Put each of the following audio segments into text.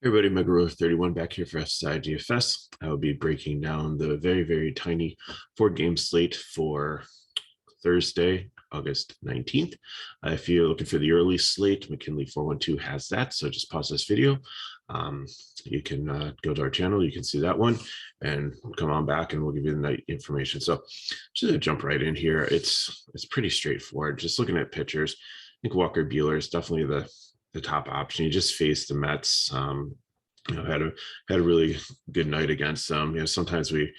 Everybody, Megaro31 back here for SI DFS. I will be breaking down the very tiny 4-game slate for Thursday, August 19th. If you're looking for the early slate, McKinley412 has that, so just pause this video. You can go to our channel, you can see that one, and come on back and we'll give you the night information. So just gonna jump right in here. It's pretty straightforward. Just looking at pitchers, I think Walker Buehler is definitely the top option. He just faced the Mets. Had a really good night against them. Sometimes we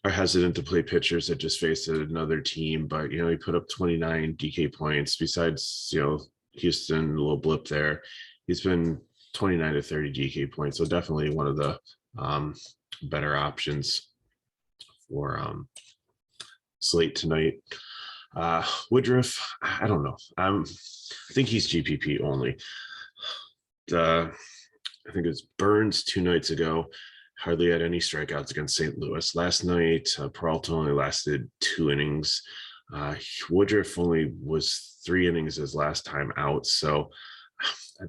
are hesitant to play pitchers that just face another team, but he put up 29 DK points. Besides Houston, a little blip there, he's been 29 to 30 DK points. So definitely one of the better options for slate tonight. Woodruff, I don't know. I think he's GPP only. I think it was Burns 2 nights ago, hardly had any strikeouts against St. Louis. Last night, Peralta only lasted 2 innings. Woodruff only was 3 innings his last time out. So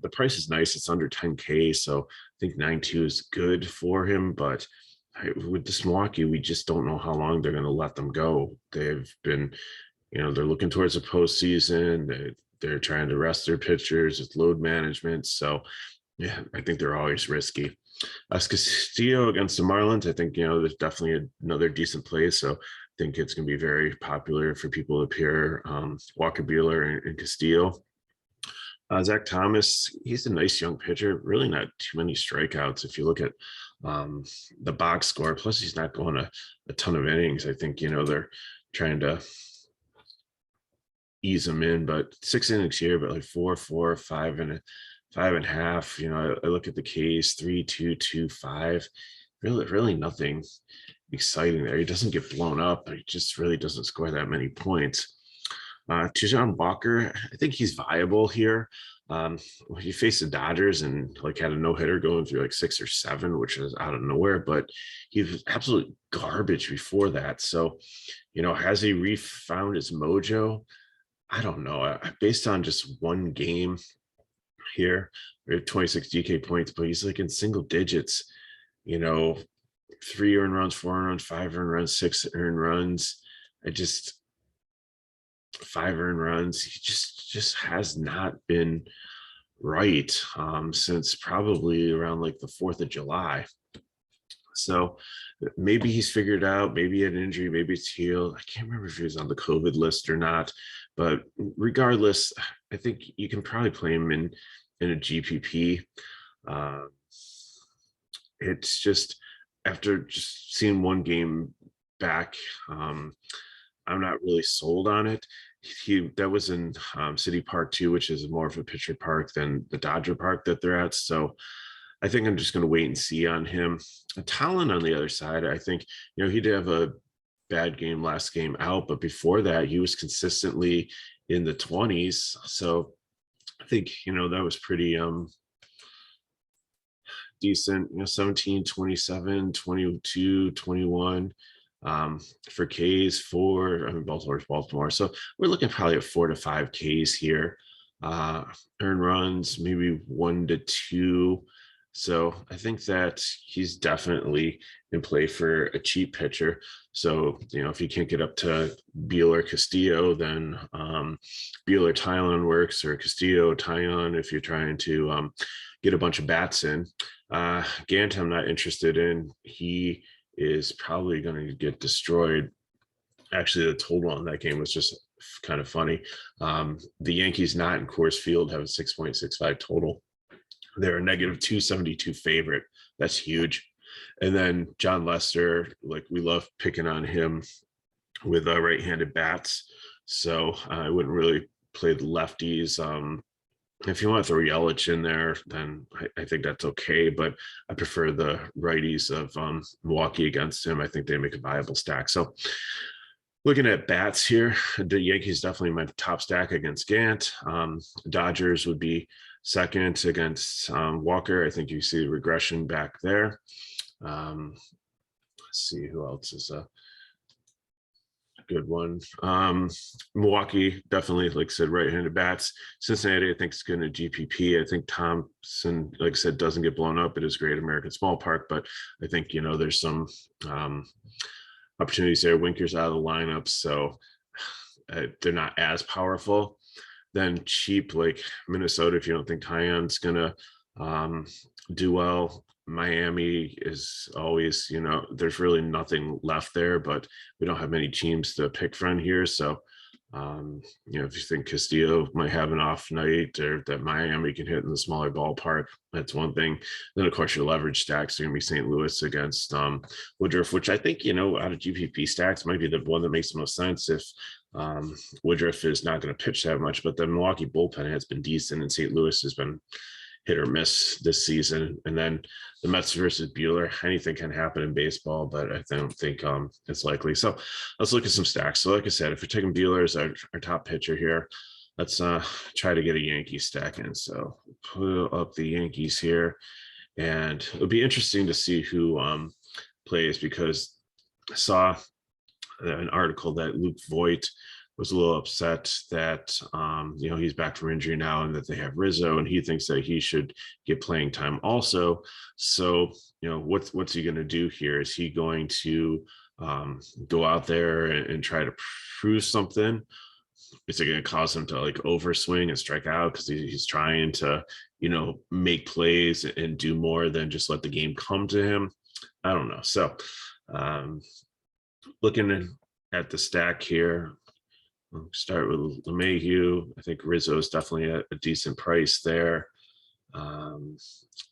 the price is nice. It's under 10K. So I think 9.2 is good for him. But with this Milwaukee, we just don't know how long they're going to let them go. They've been, they're looking towards the postseason. They're trying to rest their pitchers with load management. So yeah, I think they're always risky. Castillo against the Marlins, I think, there's definitely another decent play. So I think it's going to be very popular for people up here. Walker Buehler and Castillo. Zach Thomas, he's a nice young pitcher, really not too many strikeouts. If you look at the box score, plus he's not going a ton of innings. I think, they're trying to ease him in, but 6 innings here, but like 4, 5 and 5.5. I look at the case 3, 2, 2, 5. Really nothing exciting there. He doesn't get blown up, but he just really doesn't score that many points. Tijuan Walker, I think he's viable here. He faced the Dodgers and had a no-hitter going through like 6 or 7, which is out of nowhere, but he was absolute garbage before that. So, has he refound his mojo? I don't know. Based on just one game here, we have 26 DK points, but he's like in single digits, 3 earned runs, 4 earned runs, 5 earned runs, 6 earned runs. 5 earned runs. He just has not been right since probably around like the 4th of July. So maybe he's figured out, maybe he had an injury, maybe it's healed. I can't remember if he was on the COVID list or not, but regardless, I think you can probably play him in a GPP. It's just after just seeing one game back, I'm not really sold on it. That was in City Park too, which is more of a pitcher park than the Dodger Park that they're at. So I think I'm just going to wait and see on him. Talon on the other side, I think, he did have a bad game last game out, but before that, he was consistently in the 20s. So I think, that was pretty decent, 17, 27, 22, 21 for Ks, 4. I mean, Baltimore's Baltimore. So we're looking probably at 4 to 5 Ks here. Earned runs, maybe 1 to 2. So I think that he's definitely in play for a cheap pitcher. So, if you can't get up to Buehler Castillo, then Buehler Tyon works, or Castillo Tyon if you're trying to get a bunch of bats in. Gant, I'm not interested in. He is probably going to get destroyed. Actually, the total on that game was just kind of funny. The Yankees not in Coors Field have a 6.65 total. They're a negative 272 favorite. That's huge. And then John Lester, we love picking on him with right-handed bats. So I wouldn't really play the lefties. If you want to throw Yelich in there, then I think that's okay. But I prefer the righties of Milwaukee against him. I think they make a viable stack. So looking at bats here, the Yankees definitely my top stack against Gant. Dodgers would be second against Walker. I think you see the regression back there. Let's see who else is good one. Milwaukee, definitely, like I said, right-handed bats. Cincinnati, I think, is going to GPP. I think Thompson, like I said, doesn't get blown up. It is Great American Small Park, but I think, there's some opportunities there. Winker's out of the lineup, so they're not as powerful. Then cheap, like Minnesota, if you don't think Tijuan's going to do well. Miami is always, there's really nothing left there, but we don't have many teams to pick from here. So, if you think Castillo might have an off night or that Miami can hit in the smaller ballpark, that's one thing. Then, of course, your leverage stacks are going to be St. Louis against Woodruff, which I think, out of GPP stacks might be the one that makes the most sense if Woodruff is not going to pitch that much. But the Milwaukee bullpen has been decent, and St. Louis has been hit or miss this season. And then the Mets versus Buehler, anything can happen in baseball, but I don't think it's likely. So let's look at some stacks. So like I said, if we're taking Buehler as our top pitcher here, let's try to get a Yankee stack in. So put up the Yankees here, and it'll be interesting to see who plays, because I saw an article that Luke Voigt was a little upset that he's back from injury now, and that they have Rizzo, and he thinks that he should get playing time also. So what's he going to do here? Is he going to go out there and try to prove something? Is it going to cause him to like overswing and strike out because he's trying to make plays and do more than just let the game come to him? I don't know. So looking at the stack here, we'll start with LeMahieu. I think Rizzo is definitely a decent price there.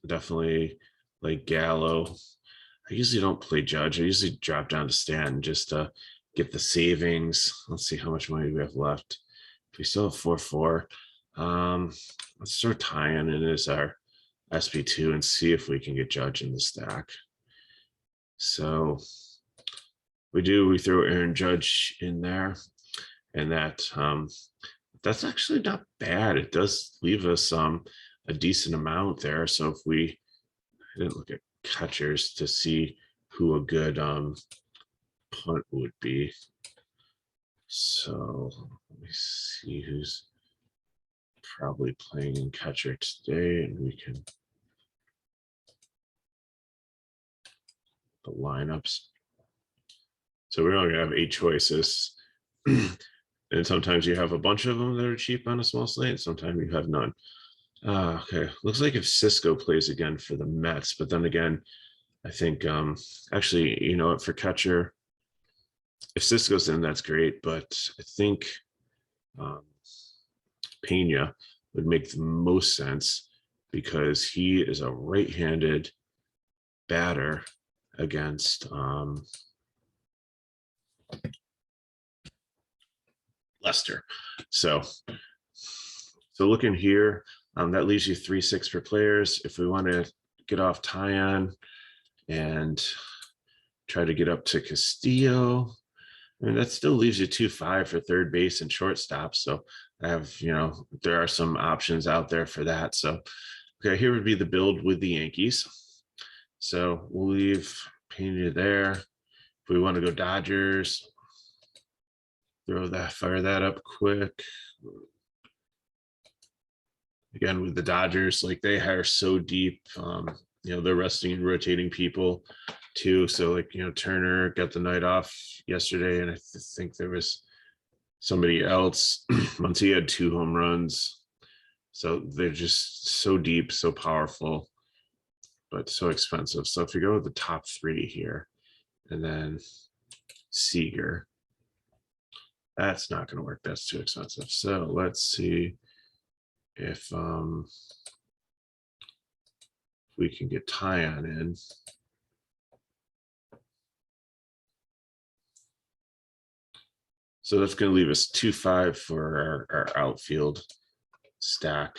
Definitely like Gallo. I usually don't play Judge. I usually drop down to Stanton just to get the savings. Let's see how much money we have left. If we still have 4-4, let's start tying in as our SP2 and see if we can get Judge in the stack. So we throw Aaron Judge in there. And that's actually not bad. It does leave us a decent amount there. So if I didn't look at catchers to see who a good punt would be. So let me see who's probably playing in catcher today, and we can the lineups. So we're only gonna have 8 choices. And sometimes you have a bunch of them that are cheap on a small slate. Sometimes you have none. Okay, looks like if Cisco plays again for the Mets, but then again, I think actually, for catcher, if Cisco's in, that's great. But I think Pena would make the most sense because he is a right-handed batter against Lester. So looking here, that leaves you 3-6 for players. If we want to get off Tijuan and try to get up to Castillo, I mean, that still leaves you 2-5 for third base and shortstop. So I have, there are some options out there for that. So, okay, here would be the build with the Yankees. So we'll leave Pena there. If we want to go Dodgers, fire that up quick. Again, with the Dodgers, like they are so deep, they're resting and rotating people too. So like, Turner got the night off yesterday, and I think there was somebody else. Muncy had 2 home runs. So they're just so deep, so powerful, but so expensive. So if you go with the top 3 here, and then Seager, that's not going to work. That's too expensive. So let's see if we can get Tijuan in. So that's going to leave us 2-5 for our outfield stack.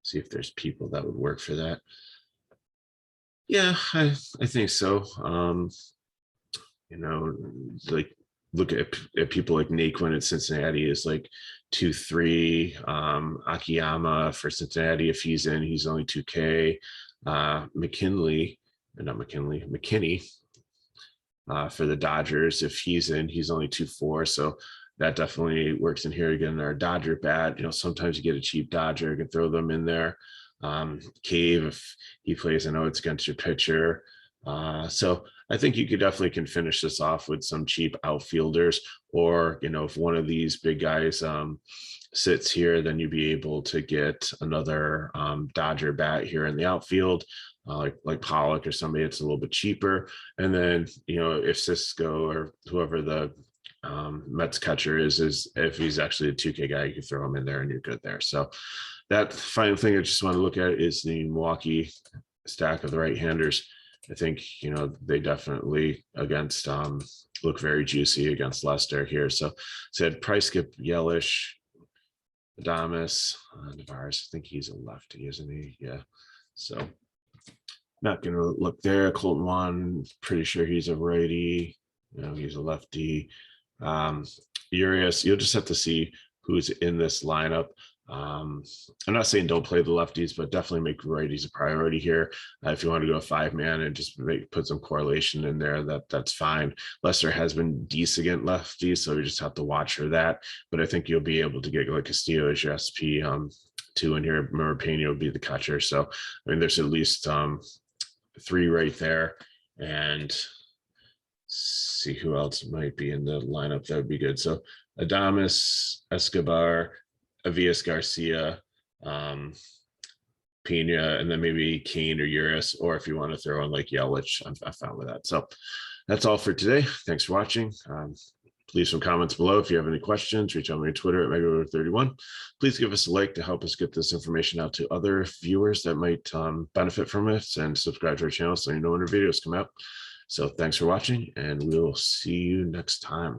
See if there's people that would work for that. Yeah, I think so. Like look at people like Naquin at Cincinnati is like 2-3. Akiyama for Cincinnati, if he's in, he's only 2K. McKinney for the Dodgers. If he's in, he's only 2.4. So that definitely works in here. Again, our Dodger bat, sometimes you get a cheap Dodger, you can throw them in there. Cave, if he plays, I know it's against your pitcher. So I think you can finish this off with some cheap outfielders, or, if one of these big guys sits here, then you'd be able to get another Dodger bat here in the outfield, like Pollock or somebody that's a little bit cheaper. And then, if Cisco or whoever the Mets catcher is if he's actually a 2K guy, you can throw him in there and you're good there. So that final thing I just want to look at is the Milwaukee stack of the right-handers. I think, they definitely against look very juicy against Leicester here. So said Price, Skip, Yelich, Adames, Navarez. I think he's a lefty, isn't he? Yeah. So not going to look there. Colton Wong, pretty sure he's a righty. He's a lefty. Urias, you'll just have to see who's in this lineup. I'm not saying don't play the lefties, but definitely make righties a priority here. If you want to go 5-man and just put some correlation in there, that's fine. Leicester has been decent against lefties, so you just have to watch for that. But I think you'll be able to get like Castillo as your SP 2 in here. Remember, Pena would be the catcher. So there's at least 3 right there, and see who else might be in the lineup that would be good. So Adames, Escobar, Avias Garcia, Pena, and then maybe Kane or Urias, or if you want to throw in like Yelich, I'm fine with that. So that's all for today. Thanks for watching. Leave some comments below if you have any questions. Reach out to me on Twitter at Megaroad31. Please give us a like to help us get this information out to other viewers that might benefit from it, and subscribe to our channel so you know when our videos come out. So thanks for watching, and we'll see you next time.